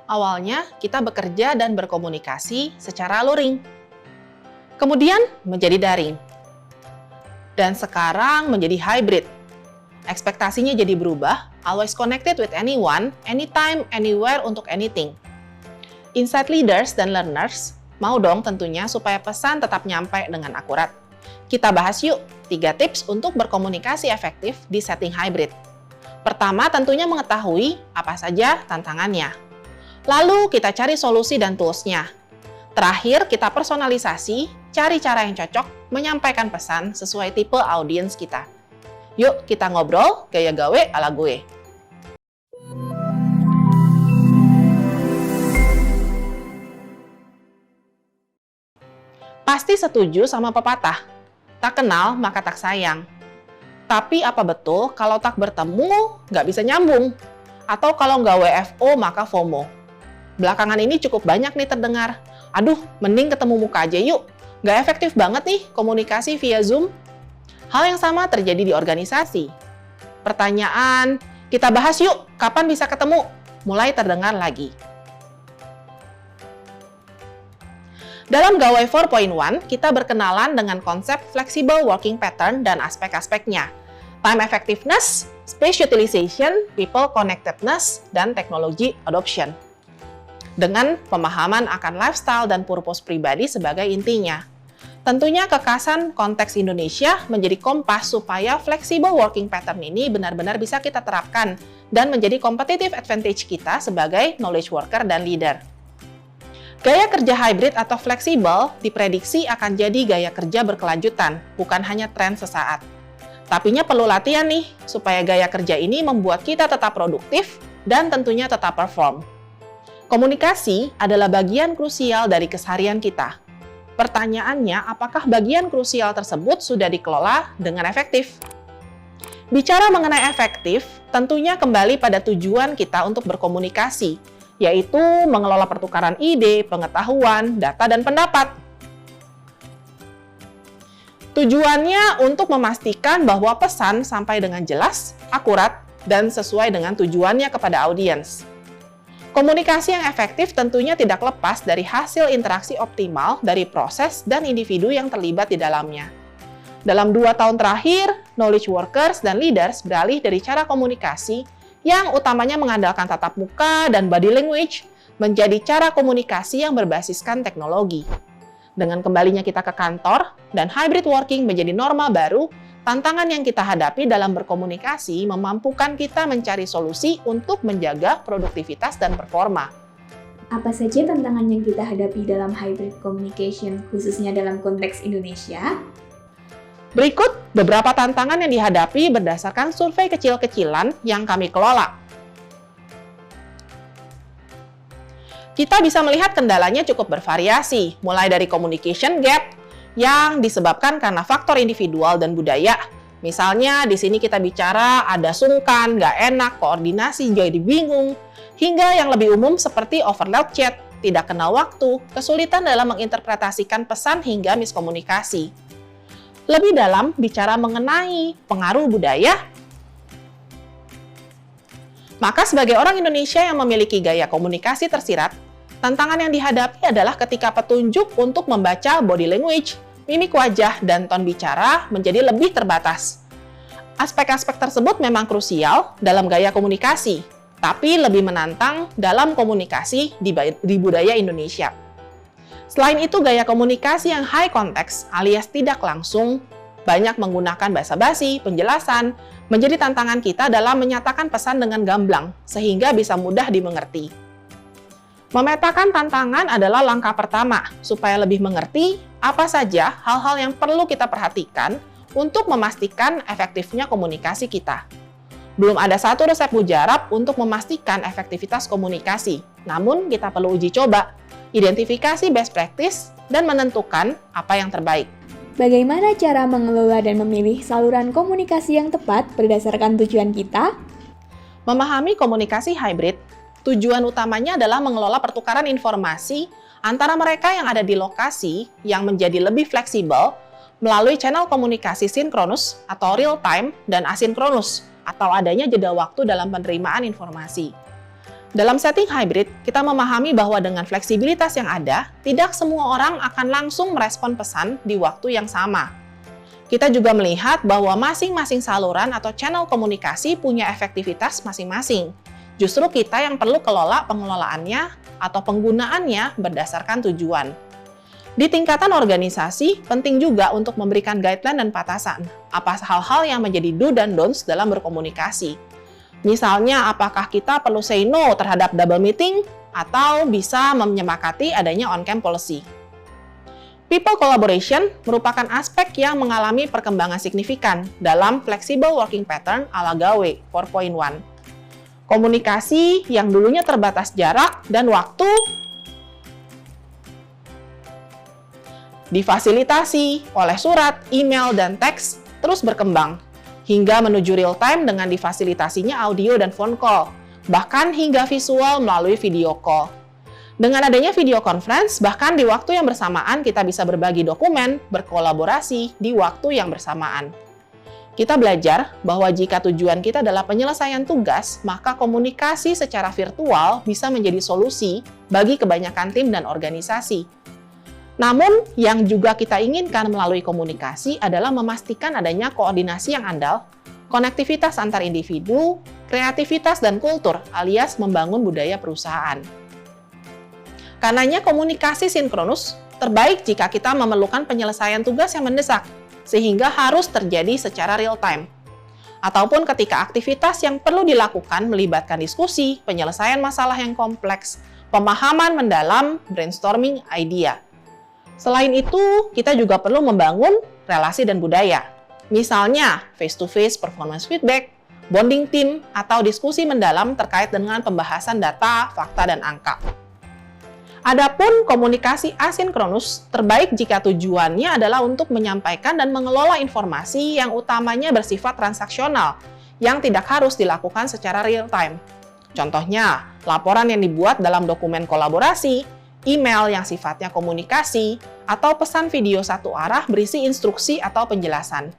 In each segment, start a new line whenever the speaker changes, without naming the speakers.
awalnya kita bekerja dan berkomunikasi secara luring. Kemudian menjadi daring. Dan sekarang menjadi hybrid. Ekspektasinya jadi berubah, always connected with anyone, anytime, anywhere untuk anything. Insight leaders dan learners mau dong tentunya supaya pesan tetap nyampe dengan akurat. Kita bahas yuk 3 tips untuk berkomunikasi efektif di setting hybrid. Pertama, tentunya mengetahui apa saja tantangannya. Lalu kita cari solusi dan tools-nya. Terakhir, kita personalisasi, cari cara yang cocok menyampaikan pesan sesuai tipe audiens kita. Yuk kita ngobrol gaya gawe ala gue. Pasti setuju sama pepatah, tak kenal maka tak sayang. Tapi apa betul kalau tak bertemu nggak bisa nyambung? Atau kalau nggak WFO maka FOMO? Belakangan ini cukup banyak nih terdengar. Aduh, mending ketemu muka aja yuk. Nggak efektif banget nih komunikasi via Zoom. Hal yang sama terjadi di organisasi. Pertanyaan, kita bahas yuk, kapan bisa ketemu? Mulai terdengar lagi. Dalam Gawai 4.1, kita berkenalan dengan konsep flexible working pattern dan aspek-aspeknya. Time effectiveness, space utilization, people connectedness, dan technology adoption. Dengan pemahaman akan lifestyle dan purpose pribadi sebagai intinya. Tentunya kekasan konteks Indonesia menjadi kompas supaya flexible working pattern ini benar-benar bisa kita terapkan dan menjadi competitive advantage kita sebagai knowledge worker dan leader. Gaya kerja hybrid atau fleksibel diprediksi akan jadi gaya kerja berkelanjutan, bukan hanya tren sesaat. Tapinya perlu latihan nih, supaya gaya kerja ini membuat kita tetap produktif dan tentunya tetap perform. Komunikasi adalah bagian krusial dari keseharian kita. Pertanyaannya, apakah bagian krusial tersebut sudah dikelola dengan efektif? Bicara mengenai efektif, tentunya kembali pada tujuan kita untuk berkomunikasi, yaitu mengelola pertukaran ide, pengetahuan, data, dan pendapat. Tujuannya untuk memastikan bahwa pesan sampai dengan jelas, akurat, dan sesuai dengan tujuannya kepada audiens. Komunikasi yang efektif tentunya tidak lepas dari hasil interaksi optimal dari proses dan individu yang terlibat di dalamnya. Dalam 2 tahun terakhir, knowledge workers dan leaders beralih dari cara komunikasi yang utamanya mengandalkan tatap muka dan body language menjadi cara komunikasi yang berbasiskan teknologi. Dengan kembalinya kita ke kantor dan hybrid working menjadi norma baru, tantangan yang kita hadapi dalam berkomunikasi memampukan kita mencari solusi untuk menjaga produktivitas dan performa.
Apa saja tantangan yang kita hadapi dalam hybrid communication, khususnya dalam konteks Indonesia?
Berikut beberapa tantangan yang dihadapi berdasarkan survei kecil-kecilan yang kami kelola. Kita bisa melihat kendalanya cukup bervariasi, mulai dari communication gap, yang disebabkan karena faktor individual dan budaya. Misalnya, di sini kita bicara ada sungkan, nggak enak, koordinasi jadi bingung, hingga yang lebih umum seperti overload chat, tidak kenal waktu, kesulitan dalam menginterpretasikan pesan hingga miskomunikasi. Lebih dalam, bicara mengenai pengaruh budaya, maka sebagai orang Indonesia yang memiliki gaya komunikasi tersirat, tantangan yang dihadapi adalah ketika petunjuk untuk membaca body language, mimik wajah, dan ton bicara menjadi lebih terbatas. Aspek-aspek tersebut memang krusial dalam gaya komunikasi, tapi lebih menantang dalam komunikasi di budaya Indonesia. Selain itu, gaya komunikasi yang high context alias tidak langsung, banyak menggunakan basa-basi, penjelasan, menjadi tantangan kita dalam menyatakan pesan dengan gamblang, sehingga bisa mudah dimengerti. Memetakan tantangan adalah langkah pertama, supaya lebih mengerti apa saja hal-hal yang perlu kita perhatikan untuk memastikan efektifnya komunikasi kita. Belum ada satu resep mujarab untuk memastikan efektivitas komunikasi, namun kita perlu uji coba, identifikasi best practice, dan menentukan apa yang terbaik.
Bagaimana cara mengelola dan memilih saluran komunikasi yang tepat berdasarkan tujuan kita?
Memahami komunikasi hybrid, tujuan utamanya adalah mengelola pertukaran informasi antara mereka yang ada di lokasi yang menjadi lebih fleksibel melalui channel komunikasi sinkronus atau real time dan asinkronus atau adanya jeda waktu dalam penerimaan informasi. Dalam setting hybrid, kita memahami bahwa dengan fleksibilitas yang ada, tidak semua orang akan langsung merespon pesan di waktu yang sama. Kita juga melihat bahwa masing-masing saluran atau channel komunikasi punya efektivitas masing-masing. Justru kita yang perlu kelola pengelolaannya atau penggunaannya berdasarkan tujuan. Di tingkatan organisasi, penting juga untuk memberikan guideline dan batasan, apa hal-hal yang menjadi do dan don'ts dalam berkomunikasi. Misalnya, apakah kita perlu say no terhadap double meeting atau bisa menyepakati adanya on-cam policy. People collaboration merupakan aspek yang mengalami perkembangan signifikan dalam flexible working pattern ala Gawe 4.1. Komunikasi yang dulunya terbatas jarak dan waktu difasilitasi oleh surat, email, dan teks terus berkembang, hingga menuju real time dengan difasilitasinya audio dan phone call, bahkan hingga visual melalui video call. Dengan adanya video conference, bahkan di waktu yang bersamaan kita bisa berbagi dokumen, berkolaborasi di waktu yang bersamaan. Kita belajar bahwa jika tujuan kita adalah penyelesaian tugas, maka komunikasi secara virtual bisa menjadi solusi bagi kebanyakan tim dan organisasi. Namun, yang juga kita inginkan melalui komunikasi adalah memastikan adanya koordinasi yang andal, konektivitas antar individu, kreativitas dan kultur, alias membangun budaya perusahaan. Karenanya komunikasi sinkronus terbaik jika kita memerlukan penyelesaian tugas yang mendesak, sehingga harus terjadi secara real time. Ataupun ketika aktivitas yang perlu dilakukan melibatkan diskusi, penyelesaian masalah yang kompleks, pemahaman mendalam, brainstorming idea. Selain itu, kita juga perlu membangun relasi dan budaya. Misalnya, face-to-face performance feedback, bonding team, atau diskusi mendalam terkait dengan pembahasan data, fakta, dan angka. Adapun komunikasi asinkronus terbaik jika tujuannya adalah untuk menyampaikan dan mengelola informasi yang utamanya bersifat transaksional, yang tidak harus dilakukan secara real time. Contohnya, laporan yang dibuat dalam dokumen kolaborasi, email yang sifatnya komunikasi, atau pesan video satu arah berisi instruksi atau penjelasan.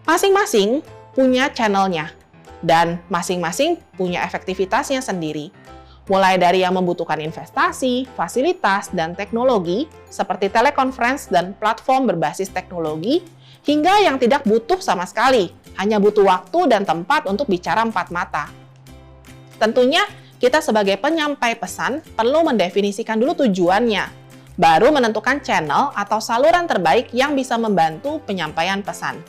Masing-masing punya channelnya, dan masing-masing punya efektivitasnya sendiri. Mulai dari yang membutuhkan investasi, fasilitas, dan teknologi, seperti telekonferensi dan platform berbasis teknologi, hingga yang tidak butuh sama sekali, hanya butuh waktu dan tempat untuk bicara empat mata. Tentunya, kita sebagai penyampai pesan perlu mendefinisikan dulu tujuannya, baru menentukan channel atau saluran terbaik yang bisa membantu penyampaian pesan.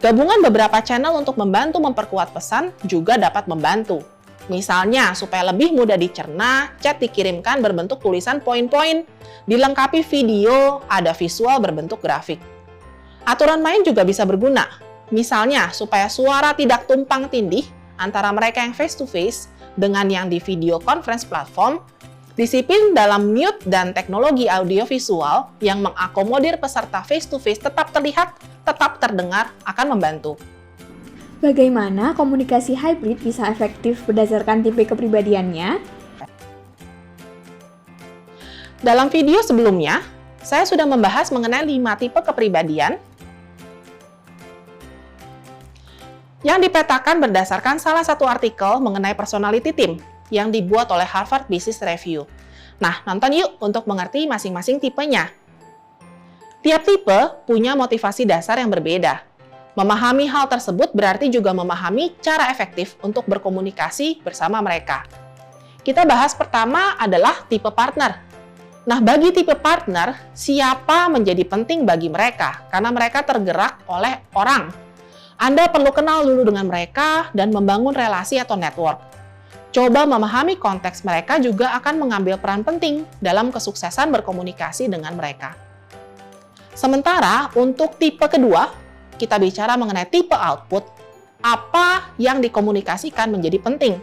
Gabungan beberapa channel untuk membantu memperkuat pesan juga dapat membantu. Misalnya, supaya lebih mudah dicerna, chat dikirimkan berbentuk tulisan poin-poin, dilengkapi video, ada visual berbentuk grafik. Aturan main juga bisa berguna. Misalnya, supaya suara tidak tumpang tindih antara mereka yang face-to-face dengan yang di video conference platform, disiplin dalam mute dan teknologi audiovisual yang mengakomodir peserta face-to-face tetap terlihat, tetap terdengar akan membantu.
Bagaimana komunikasi hybrid bisa efektif berdasarkan tipe kepribadiannya?
Dalam video sebelumnya, saya sudah membahas mengenai 5 tipe kepribadian yang dipetakan berdasarkan salah satu artikel mengenai personality team yang dibuat oleh Harvard Business Review. Nah, nonton yuk untuk mengerti masing-masing tipenya. Tiap tipe punya motivasi dasar yang berbeda. Memahami hal tersebut berarti juga memahami cara efektif untuk berkomunikasi bersama mereka. Kita bahas pertama adalah tipe partner. Nah, bagi tipe partner, siapa menjadi penting bagi mereka karena mereka tergerak oleh orang. Anda perlu kenal dulu dengan mereka dan membangun relasi atau network. Coba memahami konteks mereka juga akan mengambil peran penting dalam kesuksesan berkomunikasi dengan mereka. Sementara untuk tipe kedua, kita bicara mengenai tipe output, apa yang dikomunikasikan menjadi penting.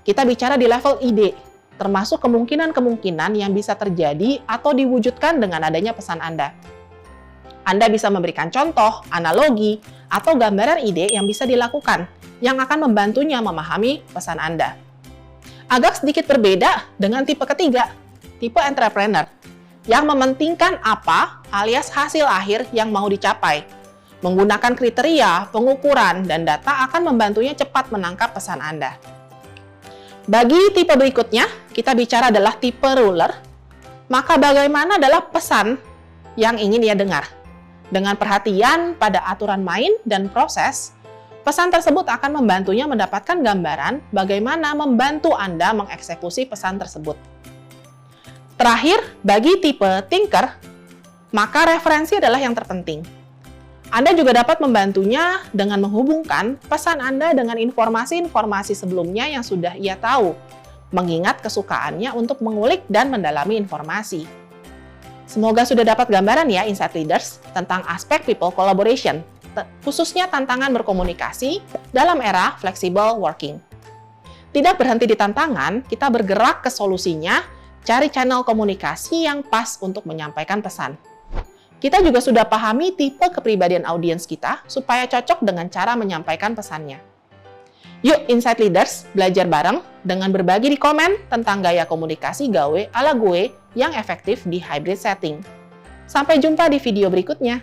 Kita bicara di level ide, termasuk kemungkinan-kemungkinan yang bisa terjadi atau diwujudkan dengan adanya pesan Anda. Anda bisa memberikan contoh, analogi, atau gambaran ide yang bisa dilakukan, yang akan membantunya memahami pesan Anda. Agak sedikit berbeda dengan tipe ketiga, tipe entrepreneur, yang mementingkan apa alias hasil akhir yang mau dicapai. Menggunakan kriteria, pengukuran, dan data akan membantunya cepat menangkap pesan Anda. Bagi tipe berikutnya, kita bicara adalah tipe ruler. Maka bagaimana adalah pesan yang ingin ia dengar. Dengan perhatian pada aturan main dan proses, pesan tersebut akan membantunya mendapatkan gambaran bagaimana membantu Anda mengeksekusi pesan tersebut. Terakhir, bagi tipe thinker, maka referensi adalah yang terpenting. Anda juga dapat membantunya dengan menghubungkan pesan Anda dengan informasi-informasi sebelumnya yang sudah ia tahu, mengingat kesukaannya untuk mengulik dan mendalami informasi. Semoga sudah dapat gambaran ya Insight Leaders tentang aspek people collaboration, khususnya tantangan berkomunikasi dalam era flexible working. Tidak berhenti di tantangan, kita bergerak ke solusinya, cari channel komunikasi yang pas untuk menyampaikan pesan. Kita juga sudah pahami tipe kepribadian audiens kita supaya cocok dengan cara menyampaikan pesannya. Yuk Insight Leaders, belajar bareng dengan berbagi di komen tentang gaya komunikasi gawe ala gue yang efektif di hybrid setting. Sampai jumpa di video berikutnya.